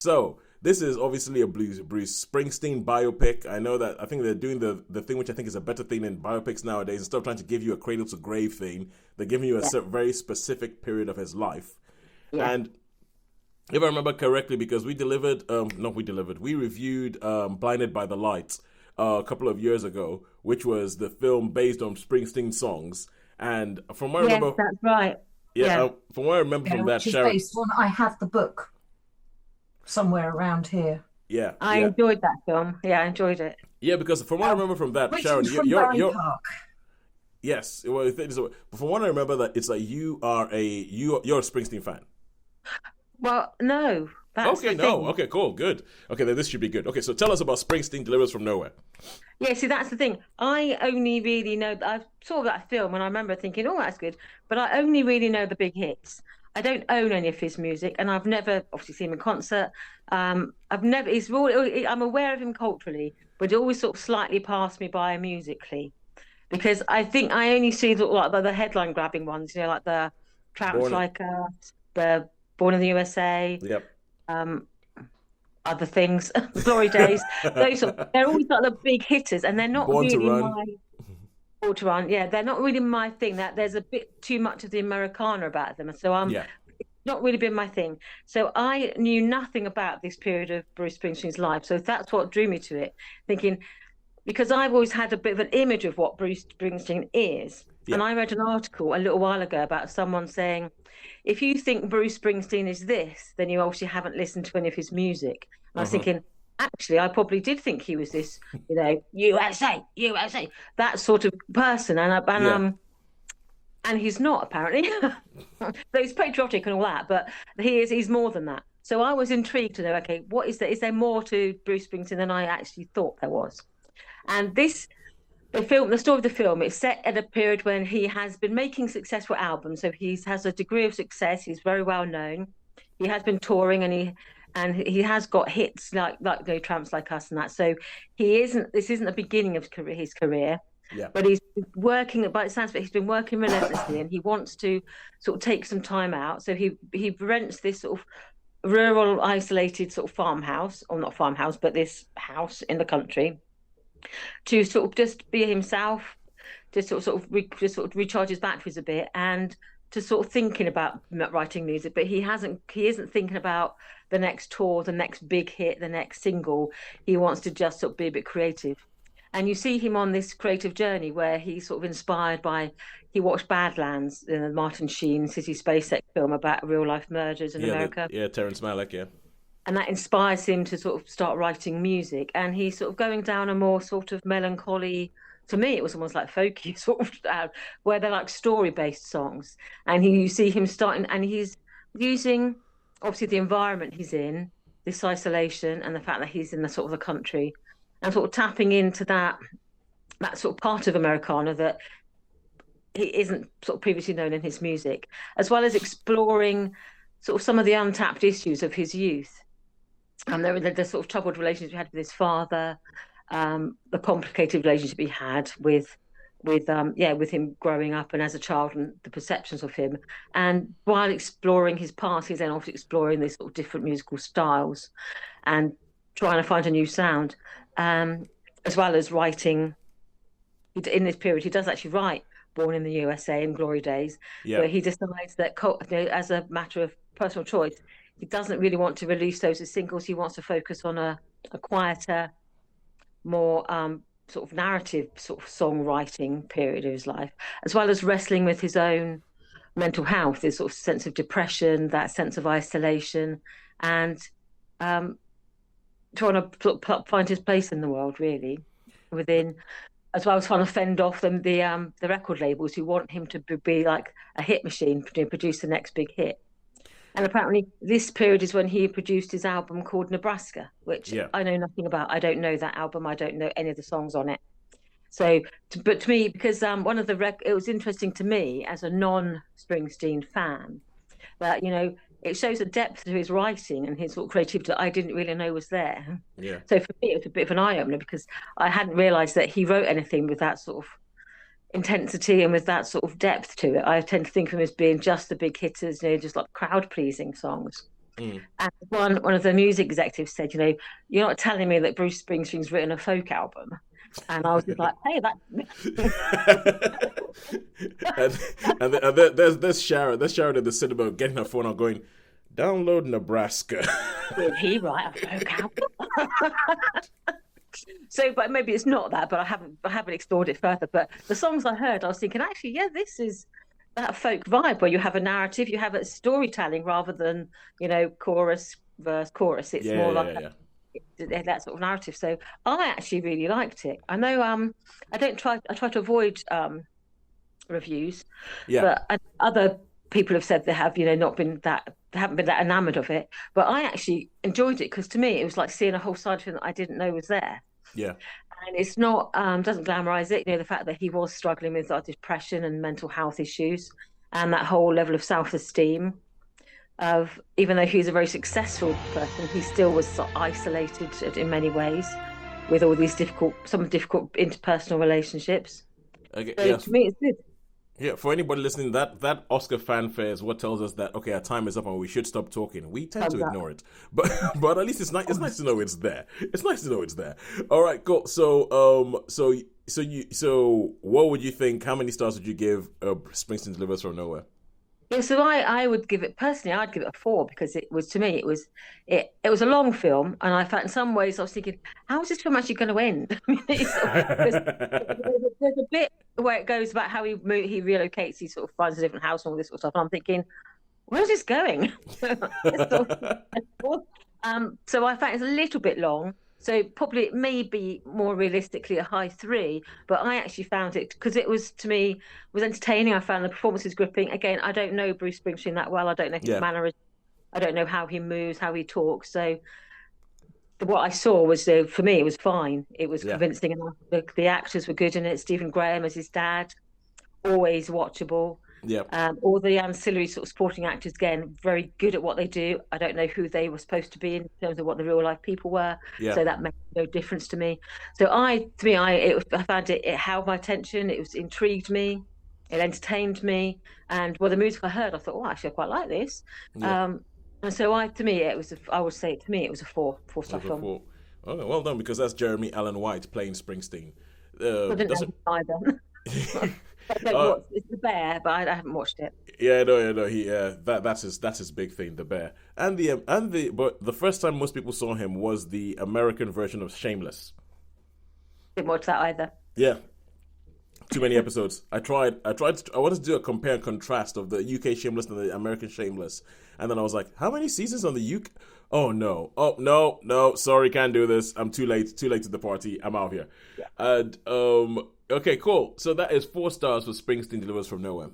So this is obviously a Bruce Springsteen biopic. I think they're doing the thing which I think is a better thing in biopics nowadays. Instead of trying to give you a cradle to grave thing, they're giving you a Yeah, very specific period of his life. yeah, And if I remember correctly, because we delivered, not we delivered, we reviewed Blinded by the Light a couple of years ago, which was the film based on Springsteen songs. And from what I yes, remember, that's right. yeah, Yeah, from what I remember Yeah, from that, which is Sharon, based on, I have the book somewhere around here, yeah, I yeah, enjoyed that film. Yeah, I enjoyed it. yeah, because from what I uh, remember from that, written Sharon, from Barry you're Park. yes, well, but from what I remember, that it's like you're a Springsteen fan. Well, no, that's Okay, the no, thing. okay, cool, good. Okay, then this should be good. Okay, so tell us about Springsteen Delivers from Nowhere. Yeah, see, that's the thing. I only really know I saw that film and I remember thinking, oh, that's good. But I only really know the big hits. I don't own any of his music, and I've never obviously seen him in concert. I've never. I'm aware of him culturally, but it always sort of slightly passed me by musically because I think I only see like the headline grabbing ones, like the Tramps Born, Like Us, the Born in the USA. yep. Um, Other things, Glory Days. They're always like the big hitters, and they're not Born to really Run. my to run. Yeah, they're not really my thing. That there's a bit too much of the Americana about them, so Yeah. not really been my thing. So I knew nothing about this period of Bruce Springsteen's life. So that's what drew me to it, thinking because I've always had a bit of an image of what Bruce Springsteen is. Yeah. And I read an article a little while ago about someone saying, if you think Bruce Springsteen is this, then you obviously haven't listened to any of his music. And I was Uh-huh. thinking, actually, I probably did think he was this, USA, USA, that sort of person. Yeah. And he's not apparently. So he's patriotic and all that, but he's more than that. So I was intrigued to know, okay, what is there? Is there more to Bruce Springsteen than I actually thought there was? And the story of the film, is set at a period when he has been making successful albums. So he has a degree of success. He's very well known. He has been touring, and he has got hits like No Tramps Like Us and that. So he isn't. This isn't the beginning of his career, Yeah. but he's working. By it sounds, but he's been working relentlessly, and he wants to sort of take some time out. So he rents this sort of rural, isolated sort of farmhouse, or not farmhouse, but this house in the country to sort of just be himself, to just sort of recharge his batteries a bit, and to sort of thinking about writing music. But he isn't thinking about the next tour, the next big hit, the next single. He wants to just sort of be a bit creative. And you see him on this creative journey where he's sort of inspired by he watched Badlands, the Martin Sheen City SpaceX film about real life murders in America, Yeah, Terrence Malick, yeah. and that inspires him to sort of start writing music. And he's sort of going down a more sort of melancholy, to me it was almost like folky sort of where they're like story based songs. And you see him starting, and he's using obviously the environment he's in, this isolation, and the fact that he's in the sort of the country, and sort of tapping into that sort of part of Americana that he isn't sort of previously known in his music, as well as exploring sort of some of the untapped issues of his youth. And there were the sort of troubled relationship he had with his father, the complicated relationship he had with him growing up and as a child, and the perceptions of him. And while exploring his past, he's then also exploring these sort of different musical styles and trying to find a new sound, as well as writing. In this period, he does actually write "Born in the USA" and "Glory Days," Yeah. but he decides that, as a matter of personal choice, he doesn't really want to release those as singles. He wants to focus on a quieter, more sort of narrative sort of songwriting period of his life, as well as wrestling with his own mental health, this sort of sense of depression, that sense of isolation, and um, trying to find his place in the world, really, within, as well as trying to fend off the record labels who want him to be like a hit machine to produce the next big hit. And apparently, this period is when he produced his album called Nebraska, which Yeah. I know nothing about. I don't know that album. I don't know any of the songs on it. So, but to me, because one of it was interesting to me as a non-Springsteen fan that it shows a depth to his writing and his sort of creativity that I didn't really know was there. Yeah. So for me, it was a bit of an eye opener because I hadn't realised that he wrote anything with that sort of intensity and with that sort of depth to it. I tend to think of him as being just the big hitters, just like crowd pleasing songs. Mm. And one of the music executives said, you're not telling me that Bruce Springsteen's written a folk album. And I was just like, hey, and there's Sharon in the cinema getting her phone out going, download Nebraska. did he write a folk album? So, but maybe it's not that, but I haven't explored it further. But the songs I heard, I was thinking, actually, yeah, this is that folk vibe where you have a narrative, you have a storytelling rather than, chorus, verse, chorus. It's more like that sort of narrative. So I actually really liked it. I know I try to avoid reviews, Yeah. but other people have said they have, not been that, they haven't been that enamored of it. But I actually enjoyed it because to me it was like seeing a whole side of him that I didn't know was there. Yeah. And it's not doesn't glamorize it, the fact that he was struggling with depression and mental health issues, and that whole level of self-esteem of, even though he was a very successful person, he still was sort of isolated in many ways with all these difficult interpersonal relationships. Okay. So Yes. to me, it's good. Yeah, for anybody listening, that Oscar fanfare is what tells us that okay, our time is up and we should stop talking. We tend to ignore it, but at least it's nice. It's nice to know it's there. It's nice to know it's there. All right, cool. So what would you think? How many stars would you give Springsteen Delivers from Nowhere? Yeah, so I would give it personally. I'd give it a 4 because it was, to me, it was a long film, and I felt in some ways I was thinking, how is this film actually going to end? I mean, there's a bit where it goes about how he relocates, he sort of finds a different house and all this sort of stuff, and I'm thinking, where's this going? So I found it's a little bit long. So probably it may be more realistically a high 3, but I actually found it, because it was, to me, was entertaining. I found the performances gripping. Again, I don't know Bruce Springsteen that well. I don't know his mannerisms. I don't know how he moves, how he talks. So what I saw was, for me, it was fine. It was convincing enough. The actors were good in it. Stephen Graham as his dad, always watchable. Yeah. All the ancillary sort of supporting actors, again, very good at what they do. I don't know who they were supposed to be in terms of what the real life people were, so that made no difference to me. So I found it held my attention. It was intrigued me, it entertained me, and the music I heard, I thought, oh, actually, I quite like this. And so I would say to me it was a 4-star film. Okay, well done, because that's Jeremy Allen White playing Springsteen. I didn't know either. It's The Bear, but I haven't watched it. Yeah, no. That's his big thing, The Bear, but the first time most people saw him was the American version of Shameless. Didn't watch that either. Yeah, too many episodes. I wanted to do a compare and contrast of the UK Shameless and the American Shameless, and then I was like, how many seasons on the UK? Oh no, sorry, can't do this. I'm too late to the party. I'm out here. Yeah. And okay, cool. So that is 4 stars for Springsteen Delivers from Nowhere.